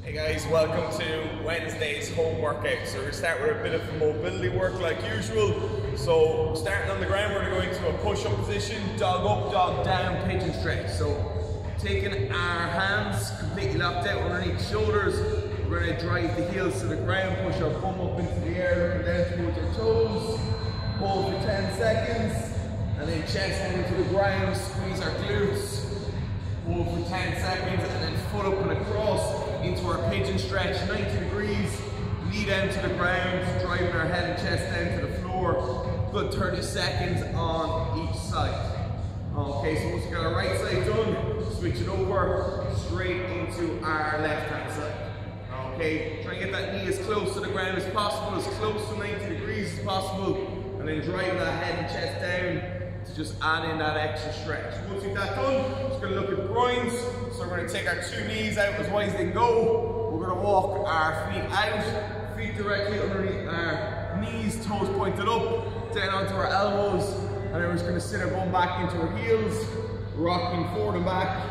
Hey guys, welcome to Wednesday's home workout. So we're going to start with a bit of mobility work like usual. So starting on the ground, we're going to go into a push-up position, dog up, dog down, pigeon stretch. So taking our hands completely locked out underneath the shoulders, we're going to drive the heels to the ground, push our bum up into the air, looking down towards our toes, hold for 10 seconds, and then chest down to the ground, squeeze our glutes, hold for 10 seconds, and then foot up and across into our pigeon stretch, 90 degrees, knee down to the ground, driving our head and chest down to the floor, good 30 seconds on each side. Okay, so once we got our right side done, switch it over straight into our left hand side. Okay, try and get that knee as close to the ground as possible, as close to 90 degrees as possible, and then drive that head and chest down to just add in that extra stretch. Once we've got done, just going to look at the groins. So we're going to take our two knees out as wide as they can go. We're going to walk our feet out, feet directly underneath our knees, toes pointed up, down onto our elbows, and then we're just going to sit our bum back into our heels, rocking forward and back,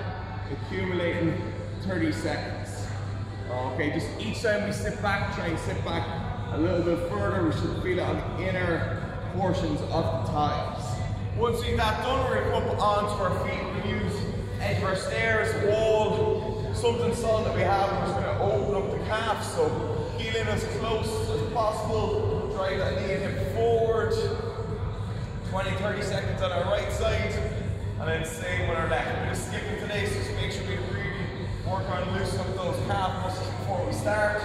accumulating 30 seconds. Okay, just each time we sit back, try and sit back a little bit further. We should feel it on the inner portions of the thighs. Once we've that done, we're going to come up onto our feet. We're going to use edge of our stairs, wall, something solid that we have. We're just going to open up the calf, so heel in as close as possible. Drive that knee and hip forward. 20-30 seconds on our right side, and then same with our left. We're going to skip it today, so just make sure we really work on loosening up those calf muscles before we start.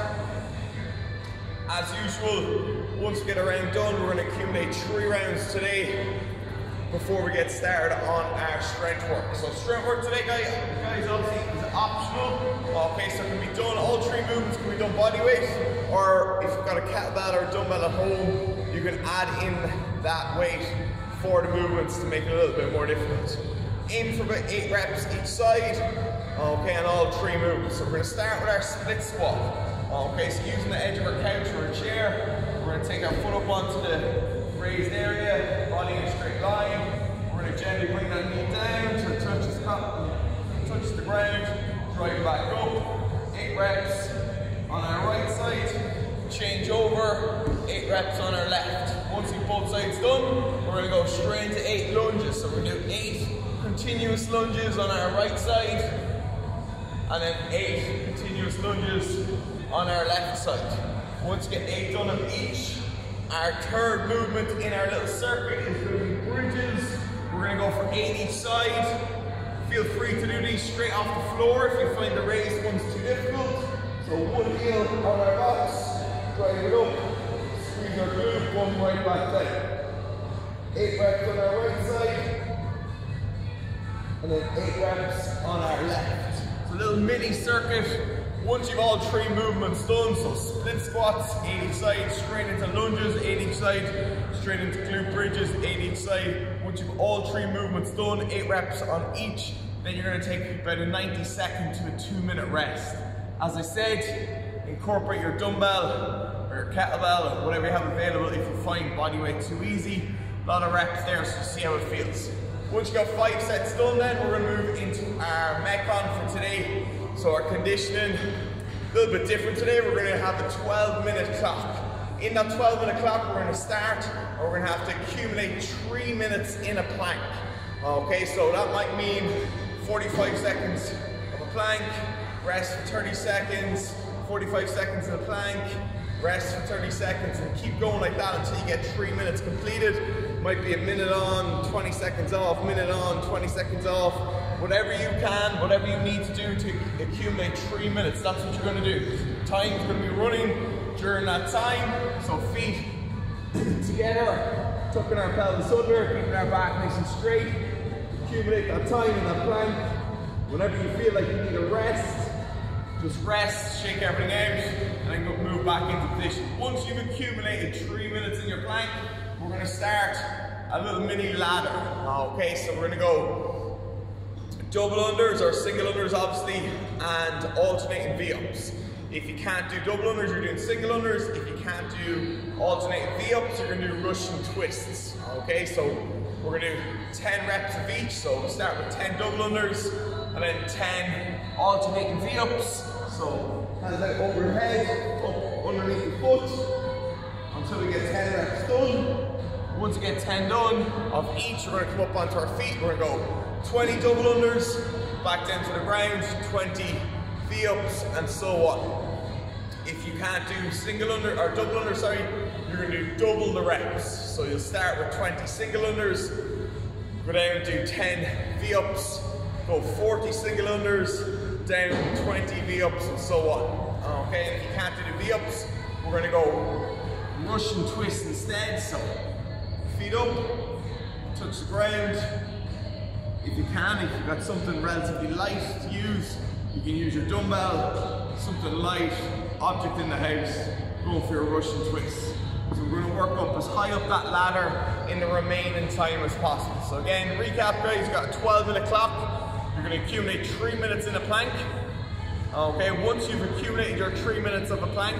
As usual, once we get a round done, we're going to accumulate 3 rounds today before we get started on our strength work. So strength work today, guys, obviously is optional. Okay, so it can be done, all 3 movements can be done body weight, or if you've got a kettlebell or a dumbbell at home, you can add in that weight for the movements to make it a little bit more difficult. Aim for about 8 reps each side, okay, and all 3 movements. So we're going to start with our split squat. Okay, so using the edge of our couch or a chair, we're going to take our foot up onto the raised area, body in a straight line. We're going to gently bring that knee down till it touches the ground, drive it back up. 8 reps on our right side, change over, 8 reps on our left. Once we've both sides done, we're going to go straight into 8 lunges. So we're going to do 8 continuous lunges on our right side, and then 8 continuous lunges on our left side. Once you get 8 done of each, our third movement in our little circuit is going to be bridges. We're going to go for 8 each side. Feel free to do these straight off the floor if you find the raised ones too difficult. So one heel on our box, drive it up, squeeze our glute, one right back down. 8 reps on our right side, and then 8 reps on our left. So a little mini circuit. Once you've all 3 movements done, so split squats, 8 each side, straight into lunges, 8 each side, straight into glute bridges, 8 each side. Once you've all 3 movements done, 8 reps on each, then you're going to take about a 90-second to a 2-minute rest. As I said, incorporate your dumbbell or your kettlebell or whatever you have available if you find body weight too easy. A lot of reps there, so see how it feels. Once you got 5 sets done, then we're going to move into our Metcon for today. So our conditioning, a little bit different today. We're going to have a 12-minute clock. In that 12-minute clock, we're going to start, or we're going to have to accumulate 3 minutes in a plank. Okay, so that might mean 45 seconds of a plank, rest for 30 seconds, 45 seconds in a plank, rest for 30 seconds, and keep going like that until you get 3 minutes completed. Might be a minute on, 20 seconds off, minute on, 20 seconds off. Whatever you can, whatever you need to do to accumulate 3 minutes, that's what you're going to do. Time's going to be running during that time, so feet together, tucking our pelvis under, keeping our back nice and straight. Accumulate that time in that plank. Whenever you feel like you need a rest, just rest, shake everything out, and then go move back into position. Once you've accumulated 3 minutes in your plank, we're going to start a little mini ladder. Okay, so we're going to go double unders or single unders obviously, and alternating V-ups. If you can't do double unders, you're doing single unders. If you can't do alternating V-ups, you're going to do Russian twists. Okay, so we're going to do 10 reps of each. So we'll start with 10 double unders, and then 10 alternating V-ups. So hands out over your head, up underneath your foot, until we get 10 reps done. Once we get 10 done of each, we're going to come up onto our feet. We're going to go 20 double unders, back down to the ground, 20 V-ups, and so on. If you can't do single under, or double under, sorry, you're going to do double the reps. So you'll start with 20 single unders, go down and do 10 V-ups, go 40 single unders, down 20 V-ups, and so on. Okay, and if you can't do the V-ups, we're going to go Russian twist instead. So feet up, touch the ground. If you can, if you've got something relatively light to use, you can use your dumbbell, something light, object in the house, go for your Russian twist. So we're going to work up as high up that ladder in the remaining time as possible. So again, recap guys, you've got a 12-minute clock. You're going to accumulate 3 minutes in a plank. Okay, once you've accumulated your 3 minutes of a plank,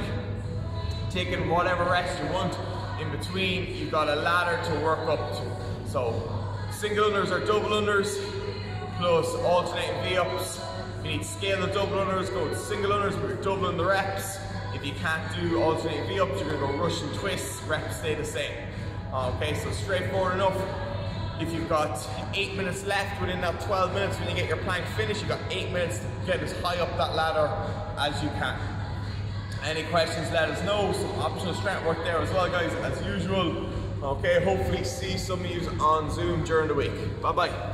taking whatever rest you want in between, you've got a ladder to work up to. So single unders or double unders, plus alternating V-ups. If you need to scale the double unders, go with single unders, but you're doubling the reps. If you can't do alternating V-ups, you're going to go Russian twists, reps stay the same. Okay, so straightforward enough. If you've got 8 minutes left within that 12 minutes when you get your plank finished, you've got 8 minutes to get as high up that ladder as you can. Any questions, let us know. Some optional strength work there as well, guys, as usual. Okay, hopefully see some of you on Zoom during the week. Bye-bye.